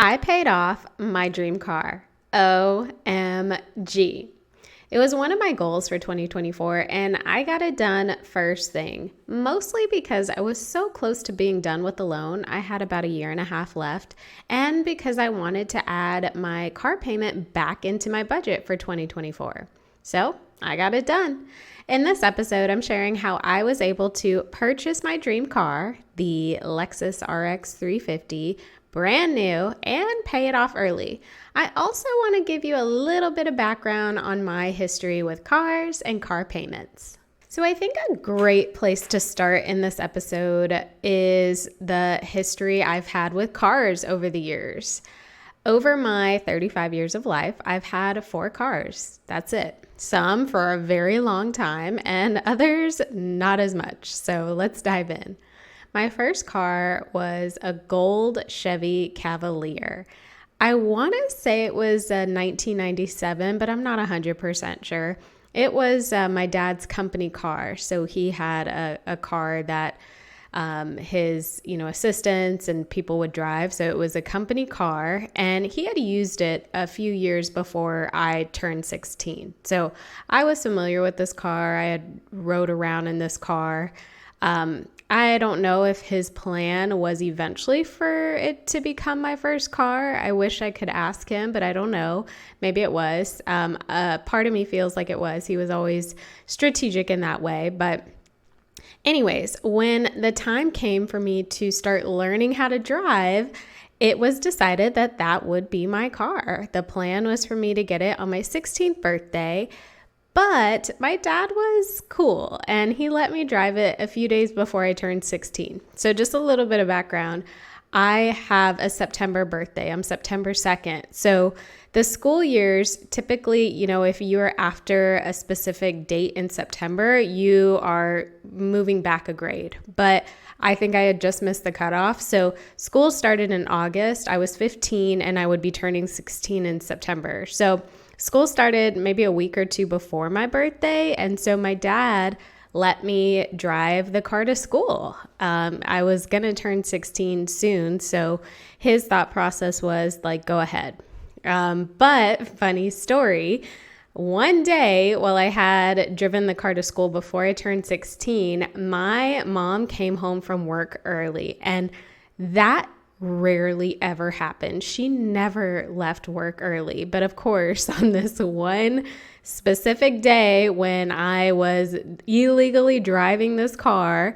I paid off my dream car. OMG. It was one of my goals for 2024, and I got it done first thing, mostly because I was so close to being done with the loan. I had about a year and a half left, and because I wanted to add my car payment back into my budget for 2024. So I got it done. In this episode, I'm sharing how I was able to purchase my dream car, the Lexus RX350, brand new, and pay it off early. I also want to give you a little bit of background on my history with cars and car payments. So I think a great place to start in this episode is the history I've had with cars over the years. Over my 35 years of life, I've had 4 cars. That's it. Some for a very long time and others not as much. So let's dive in. My first car was a gold Chevy Cavalier. I want to say it was a 1997, but I'm not 100% sure. It was my dad's company car. So he had a car that his assistants and people would drive. So it was a company car, and he had used it a few years before I turned 16. So I was familiar with this car. I had rode around in this car. I don't know if his plan was eventually for it to become my first car. I wish I could ask him, but I don't know. Maybe it was. Part of me feels like it was. He was always strategic in that way. But anyways, when the time came for me to start learning how to drive, it was decided that that would be my car. The plan was for me to get it on my 16th birthday. But my dad was cool, and he let me drive it a few days before I turned 16. So just a little bit of background. I have a September birthday. I'm September 2nd. So the school years, typically, if you're after a specific date in September, you are moving back a grade. But I think I had just missed the cutoff. So school started in August. I was 15, and I would be turning 16 in September. So school started maybe a week or two before my birthday, and so my dad let me drive the car to school. I was going to turn 16 soon, so his thought process was like, go ahead. But funny story, one day while I had driven the car to school before I turned 16, my mom came home from work early, and that rarely ever happened. She never left work early. But of course, on this one specific day when I was illegally driving this car,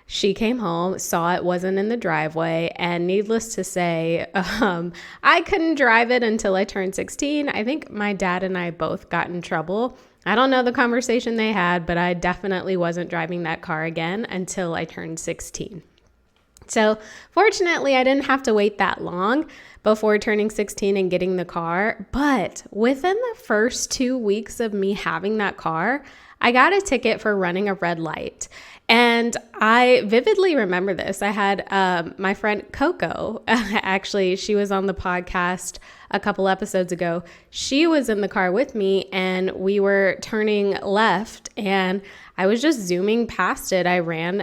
she came home, saw it wasn't in the driveway, and needless to say, I couldn't drive it until I turned 16. I think my dad and I both got in trouble. I don't know the conversation they had, but I definitely wasn't driving that car again until I turned 16. So fortunately, I didn't have to wait that long before turning 16 and getting the car. But within the first 2 weeks of me having that car, I got a ticket for running a red light. And I vividly remember this. I had my friend Coco, actually, she was on the podcast a couple episodes ago. She was in the car with me, and we were turning left, and I was just zooming past it. I ran,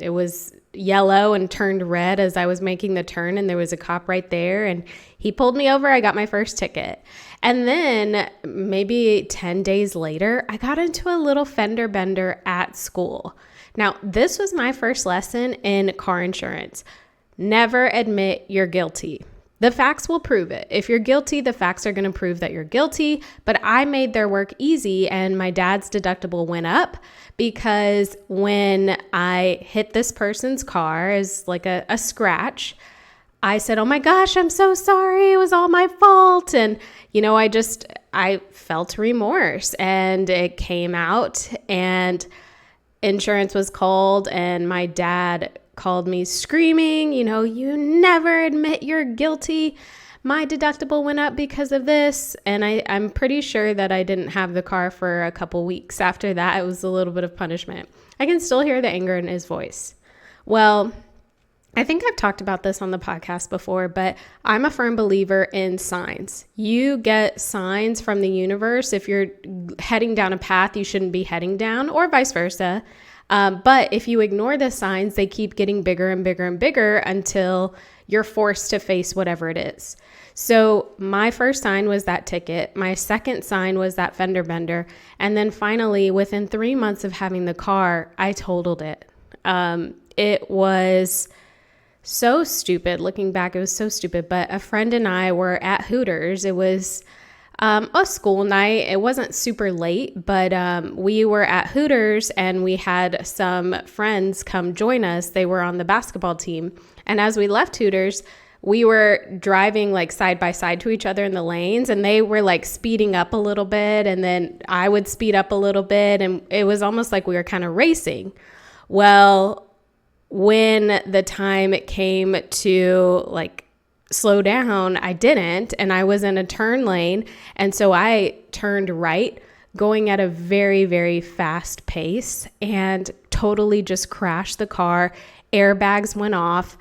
it was yellow and turned red as I was making the turn, and there was a cop right there, and he pulled me over. I got my first ticket. And then maybe 10 days later, I got into a little fender bender at school. Now, this was my first lesson in car insurance. Never admit you're guilty. The facts will prove it. If you're guilty, the facts are going to prove that you're guilty. But I made their work easy, and my dad's deductible went up because when I hit this person's car as like a scratch, I said, oh my gosh, I'm so sorry. It was all my fault. And, I felt remorse, and it came out, and insurance was called, and my dad called me screaming, you never admit you're guilty. My deductible went up because of this. And I'm pretty sure that I didn't have the car for a couple weeks after that. It was a little bit of punishment. I can still hear the anger in his voice. Well, I think I've talked about this on the podcast before, but I'm a firm believer in signs. You get signs from the universe. If you're heading down a path you shouldn't be heading down, or vice versa. But if you ignore the signs, they keep getting bigger and bigger and bigger until you're forced to face whatever it is. So my first sign was that ticket. My second sign was that fender bender. And then finally, within 3 months of having the car, I totaled it. It was so stupid. Looking back, it was so stupid. But a friend and I were at Hooters. It was a school night. It wasn't super late, but we were at Hooters and we had some friends come join us. They were on the basketball team. And as we left Hooters, we were driving like side by side to each other in the lanes, and they were like speeding up a little bit, and then I would speed up a little bit, and it was almost like we were kind of racing. Well, when the time it came to like slow down, I didn't, and I was in a turn lane, and so I turned right, going at a very, very fast pace, and totally just crashed the car. Airbags went off.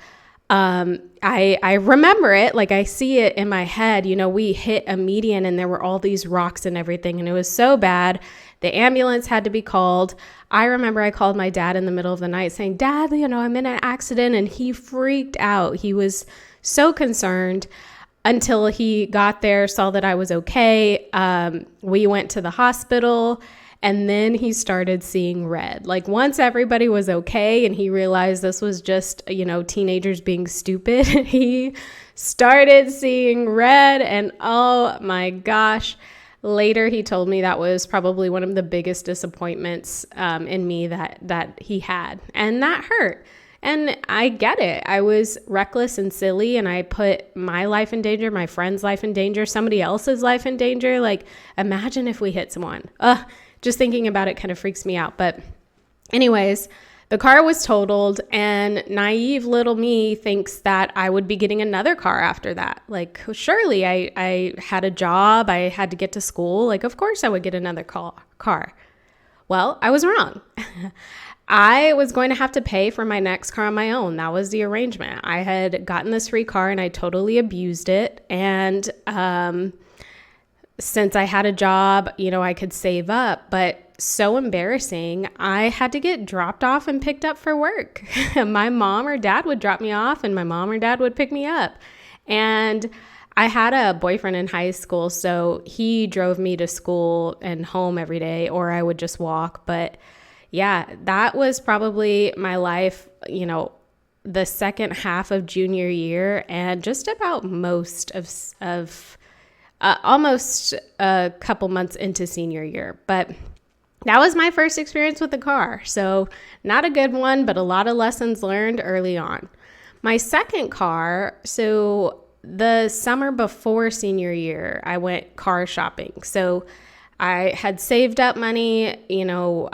I remember it, like I see it in my head. You know, we hit a median and there were all these rocks and everything, and it was so bad. The ambulance had to be called. I remember I called my dad in the middle of the night saying, "Dad, you know, I'm in an accident," and he freaked out. He was so concerned until he got there, saw that I was okay. We went to the hospital. And then he started seeing red. Like once everybody was okay and he realized this was just, you know, teenagers being stupid, he started seeing red. And oh my gosh, later he told me that was probably one of the biggest disappointments in me that he had. And that hurt. And I get it. I was reckless and silly, and I put my life in danger, my friend's life in danger, somebody else's life in danger. Like imagine if we hit someone. Just thinking about it kind of freaks me out. But anyways, the car was totaled, and naive little me thinks that I would be getting another car after that. Like, surely I had a job. I had to get to school. Like, of course I would get another car. Well, I was wrong. I was going to have to pay for my next car on my own. That was the arrangement. I had gotten this free car and I totally abused it. And since I had a job, you know, I could save up, but so embarrassing. I had to get dropped off and picked up for work. My mom or dad would drop me off and my mom or dad would pick me up. And I had a boyfriend in high school, so he drove me to school and home every day, or I would just walk. But yeah, that was probably my life, you know, the second half of junior year and just about most of almost a couple months into senior year. But that was my first experience with the car. So not a good one, but a lot of lessons learned early on. My second car, so the summer before senior year, I went car shopping. So I had saved up money, you know,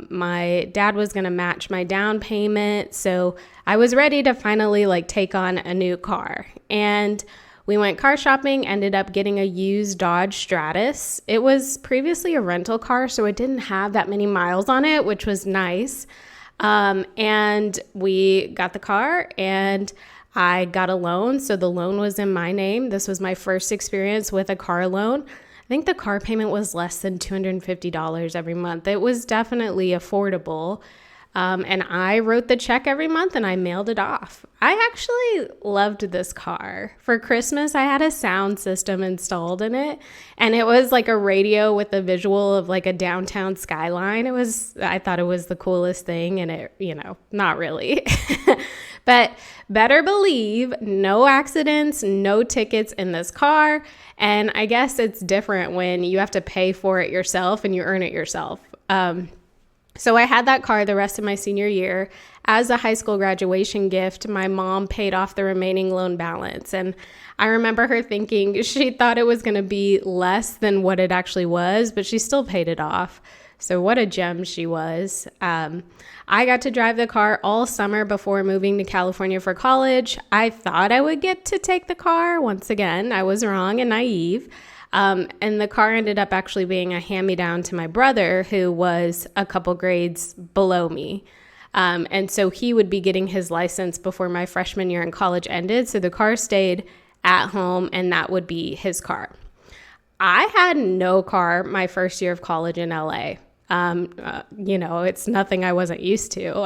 my dad was going to match my down payment. So I was ready to finally like take on a new car. And we went car shopping, ended up getting a used Dodge Stratus. It was previously a rental car, so it didn't have that many miles on it, which was nice. And we got the car and I got a loan. So the loan was in my name. This was my first experience with a car loan. I think the car payment was less than $250 every month. It was definitely affordable. And I wrote the check every month and I mailed it off. I actually loved this car. For Christmas, I had a sound system installed in it, and it was like a radio with a visual of like a downtown skyline. I thought it was the coolest thing, and it, you know, not really. But better believe no accidents, no tickets in this car. And I guess it's different when you have to pay for it yourself and you earn it yourself. So I had that car the rest of my senior year. As a high school graduation gift, my mom paid off the remaining loan balance. And I remember her thinking she thought it was going to be less than what it actually was, but she still paid it off. So what a gem she was. I got to drive the car all summer before moving to California for college. I thought I would get to take the car. Once again, I was wrong and naive. And the car ended up actually being a hand-me-down to my brother, who was a couple grades below me. And so he would be getting his license before my freshman year in college ended. So the car stayed at home, and that would be his car. I had no car my first year of college in LA. You know, it's nothing I wasn't used to.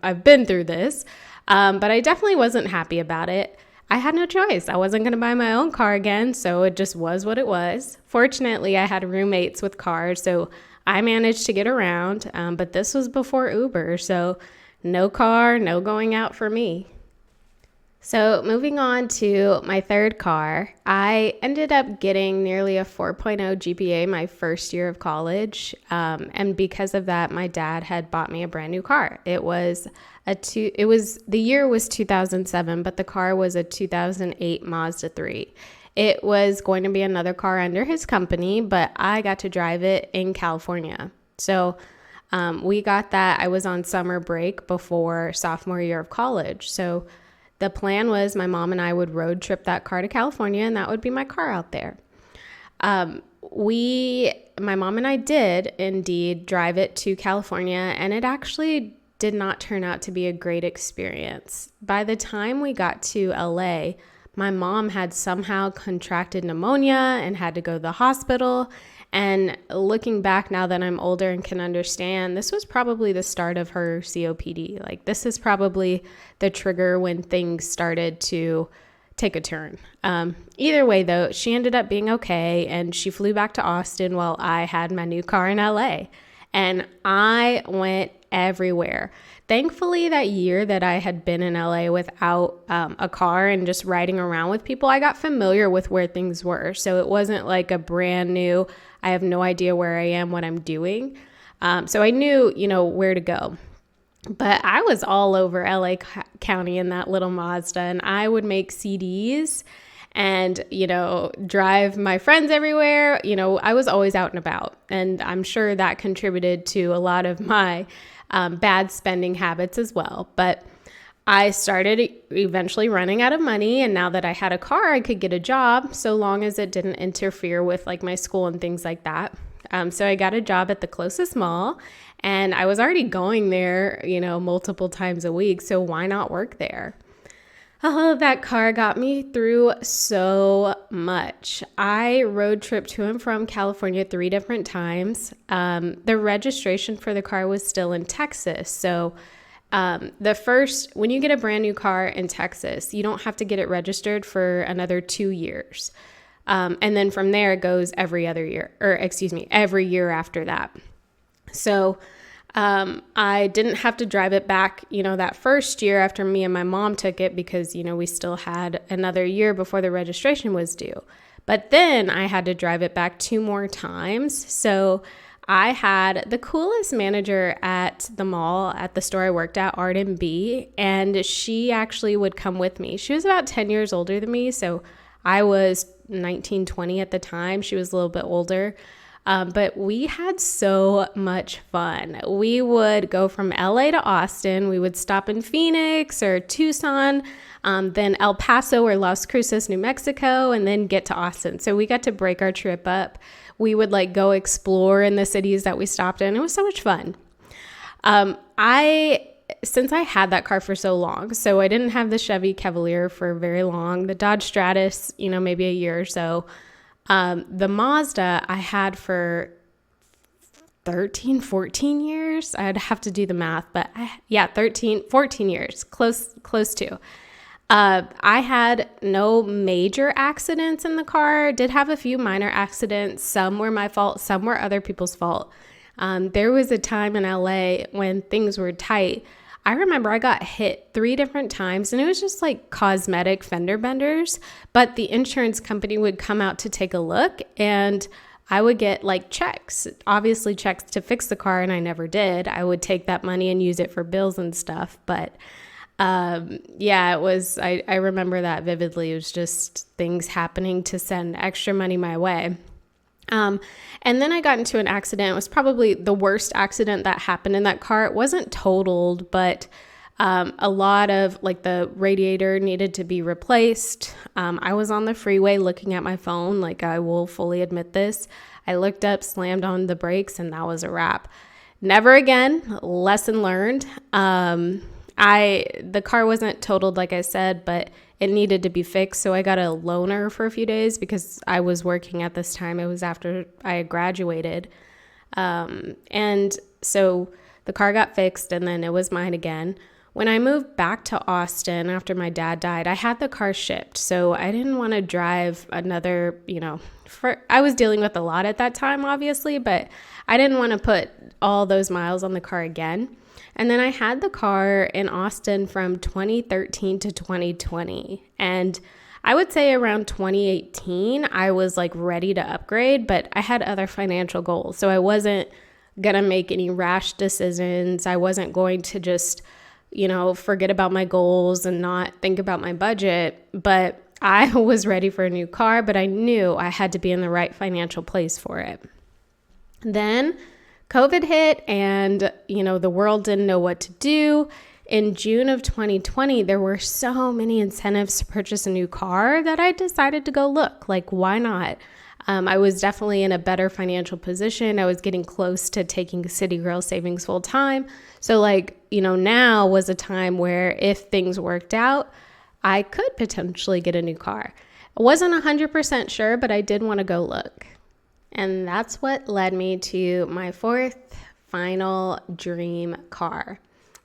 I've been through this, but I definitely wasn't happy about it. I had no choice. I wasn't going to buy my own car again, so it just was what it was. Fortunately, I had roommates with cars, so I managed to get around, but this was before Uber, so no car, no going out for me. So moving on to my third car, I ended up getting nearly a 4.0 GPA my first year of college. And because of that, my dad had bought me a brand new car. The year was 2007, but the car was a 2008 Mazda 3. It was going to be another car under his company, but I got to drive it in California. So we got that. I was on summer break before sophomore year of college. So the plan was my mom and I would road trip that car to California, and that would be my car out there. My mom and I did indeed drive it to California, and it actually did not turn out to be a great experience. By the time we got to LA, my mom had somehow contracted pneumonia and had to go to the hospital. And looking back now that I'm older and can understand, this was probably the start of her COPD. Like, this is probably the trigger when things started to take a turn. Either way, though, she ended up being okay, and she flew back to Austin while I had my new car in LA. And I went everywhere. Thankfully, that year that I had been in LA without a car and just riding around with people, I got familiar with where things were. So it wasn't like a brand new, I have no idea where I am, what I'm doing. So I knew, where to go. But I was all over LA County in that little Mazda, and I would make CDs and, drive my friends everywhere. I was always out and about, and I'm sure that contributed to a lot of my bad spending habits as well. But I started eventually running out of money, and now that I had a car, I could get a job so long as it didn't interfere with like my school and things like that. So I got a job at the closest mall, and I was already going there, multiple times a week. So why not work there? Oh, that car got me through so much. I road tripped to and from California 3 different times. The registration for the car was still in Texas. So when you get a brand new car in Texas, you don't have to get it registered for another 2 years. And then from there, it goes every year after that. So I didn't have to drive it back, that first year after me and my mom took it because, we still had another year before the registration was due. But then I had to drive it back 2 more times. So I had the coolest manager at the mall at the store I worked at, Arden B, and she actually would come with me. She was about 10 years older than me, so I was 19, 20 at the time. She was a little bit older. But we had so much fun. We would go from LA to Austin. We would stop in Phoenix or Tucson, then El Paso or Las Cruces, New Mexico, and then get to Austin. So we got to break our trip up. We would go explore in the cities that we stopped in. It was so much fun. Since I had that car for so long, so I didn't have the Chevy Cavalier for very long, the Dodge Stratus, maybe a year or so. The Mazda I had for 13, 14 years. I'd have to do the math, but 14 years, close to. I had no major accidents in the car. Did have a few minor accidents. Some were my fault, some were other people's fault. There was a time in LA when things were tight. I remember I got hit 3 different times, and it was just like cosmetic fender benders, but the insurance company would come out to take a look, and I would get checks, obviously checks to fix the car, and I never did. I would take that money and use it for bills and stuff, but it was, I remember that vividly. It was just things happening to send extra money my way. And then I got into an accident. It was probably the worst accident that happened in that car. It wasn't totaled, but a lot of the radiator needed to be replaced. I was on the freeway looking at my phone. I will fully admit this. I looked up, slammed on the brakes, and that was a wrap. Never again. Lesson learned. The car wasn't totaled, like I said, but it needed to be fixed. So I got a loaner for a few days because I was working at this time. It was after I had graduated. And so the car got fixed, and then it was mine again. when I moved back to Austin after my dad died, I had the car shipped. So I didn't want to drive another, I was dealing with a lot at that time, obviously, but I didn't want to put all those miles on the car again. And then I had the car in Austin from 2013 to 2020. And I would say around 2018, I was like ready to upgrade, but I had other financial goals. So I wasn't going to make any rash decisions. I wasn't going to just, forget about my goals and not think about my budget. But I was ready for a new car, but I knew I had to be in the right financial place for it. Then COVID hit and, the world didn't know what to do. In June of 2020, there were so many incentives to purchase a new car that I decided to go look. Like, why not? I was definitely in a better financial position. I was getting close to taking City Girl Savings full time. So now was a time where if things worked out, I could potentially get a new car. I wasn't 100% sure, but I did want to go look. And that's what led me to my fourth final dream car.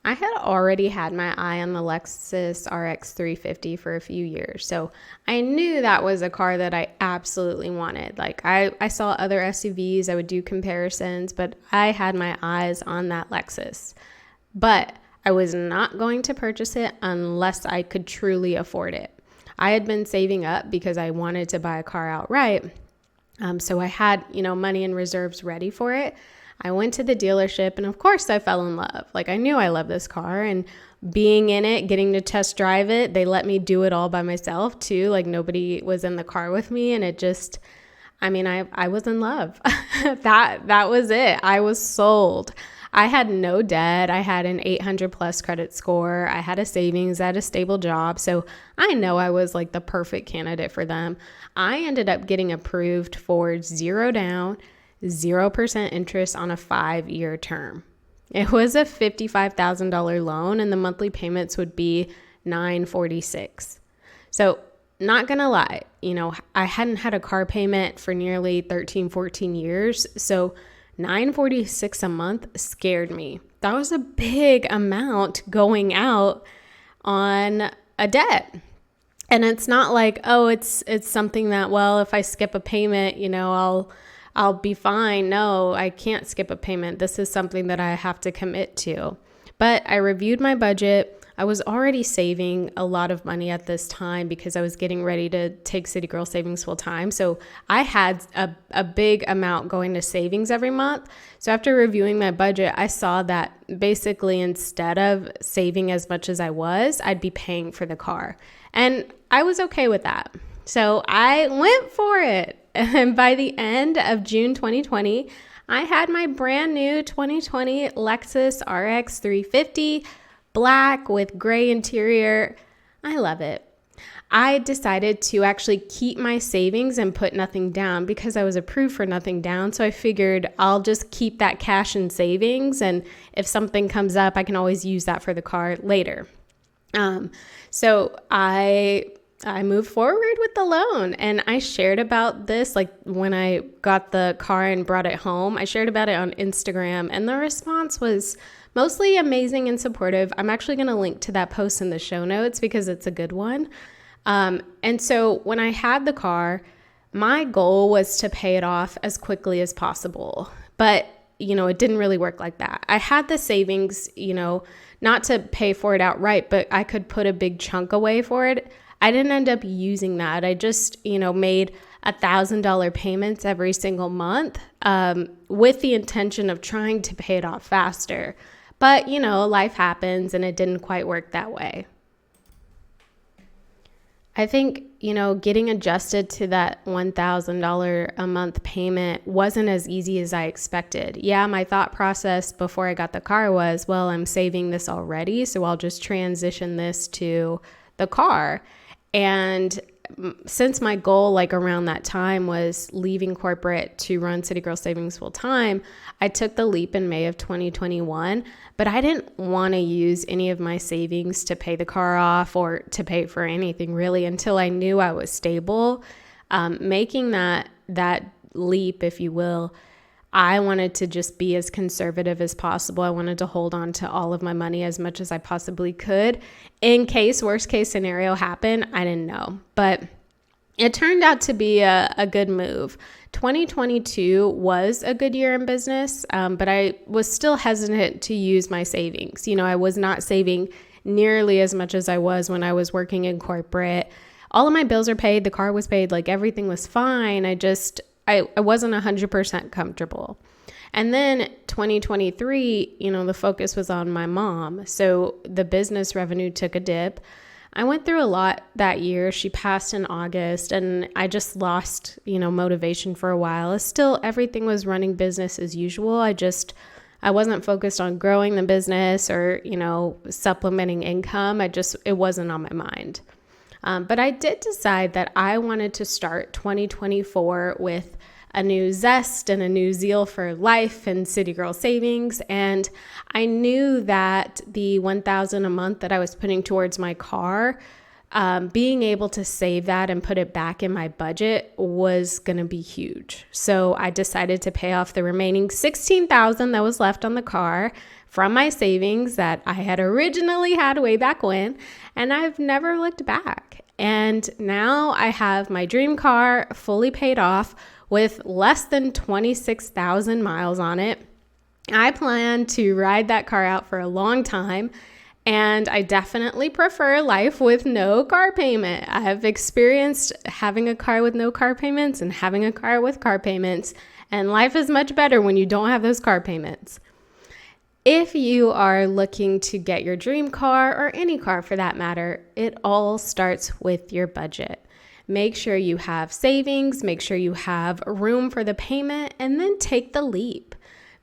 I had already had my eye on the Lexus RX350 for a few years, so I knew that was a car that I absolutely wanted. Like I saw other SUVs, I would do comparisons, but I had my eyes on that Lexus. But I was not going to purchase it unless I could truly afford it. I had been saving up because I wanted to buy a car outright, so I had, money and reserves ready for it. I went to the dealership and of course I fell in love. Like I knew I loved this car and being in it, getting to test drive it, they let me do it all by myself too. Like nobody was in the car with me and it just, I was in love. That was it. I was sold. I had no debt. I had an 800 plus credit score. I had a savings, I had a stable job. So I know I was like the perfect candidate for them. I ended up getting approved for 0 down, 0% interest on a 5-year term. It was a $55,000 loan and the monthly payments would be $946. So not gonna lie, I hadn't had a car payment for nearly 13, 14 years. So $946 a month scared me. That was a big amount going out on a debt. And it's not like, it's something that, if I skip a payment, I'll be fine. No, I can't skip a payment. This is something that I have to commit to. But I reviewed my budget. I was already saving a lot of money at this time because I was getting ready to take City Girl Savings full time. So I had a big amount going to savings every month. So after reviewing my budget, I saw that basically instead of saving as much as I was, I'd be paying for the car. And I was okay with that. So I went for it. And by the end of June 2020, I had my brand new 2020 Lexus RX350, black with gray interior. I love it. I decided to actually keep my savings and put nothing down because I was approved for nothing down. So I figured I'll just keep that cash in savings. And if something comes up, I can always use that for the car later. So I moved forward with the loan and I shared about this, like when I got the car and brought it home, I shared about it on Instagram and the response was mostly amazing and supportive. I'm actually going to link to that post in the show notes because it's a good one. And so when I had the car, my goal was to pay it off as quickly as possible, but it didn't really work like that. I had the savings, not to pay for it outright, but I could put a big chunk away for it. I didn't end up using that. I just, made $1,000 payments every single month with the intention of trying to pay it off faster. But, life happens and it didn't quite work that way. I think, getting adjusted to that $1,000 a month payment wasn't as easy as I expected. Yeah, my thought process before I got the car was, I'm saving this already, so I'll just transition this to the car. And since my goal around that time was leaving corporate to run City Girl Savings full time, I took the leap in May of 2021, but I didn't want to use any of my savings to pay the car off or to pay for anything really until I knew I was stable. Making that leap, if you will, I wanted to just be as conservative as possible. I wanted to hold on to all of my money as much as I possibly could in case worst case scenario happened. I didn't know, but it turned out to be a good move. 2022 was a good year in business, but I was still hesitant to use my savings. I was not saving nearly as much as I was when I was working in corporate. All of my bills are paid. The car was paid. Like everything was fine. I wasn't 100% comfortable. And then 2023, the focus was on my mom. So the business revenue took a dip. I went through a lot that year. She passed in August and I just lost, motivation for a while. Still, everything was running business as usual. I wasn't focused on growing the business or, supplementing income. It wasn't on my mind. But I did decide that I wanted to start 2024 with a new zest and a new zeal for life and City Girl savings. And I knew that the $1,000 a month that I was putting towards my car, being able to save that and put it back in my budget was going to be huge. So I decided to pay off the remaining $16,000 that was left on the car from my savings that I had originally had way back when, and I've never looked back. And now I have my dream car fully paid off with less than 26,000 miles on it. I plan to ride that car out for a long time, and I definitely prefer life with no car payment. I've experienced having a car with no car payments and having a car with car payments, and life is much better when you don't have those car payments. If you are looking to get your dream car, or any car for that matter, it all starts with your budget. Make sure you have savings, make sure you have room for the payment, and then take the leap.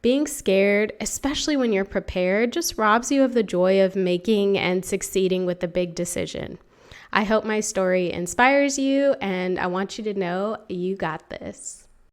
Being scared, especially when you're prepared, just robs you of the joy of making and succeeding with the big decision. I hope my story inspires you, and I want you to know you got this.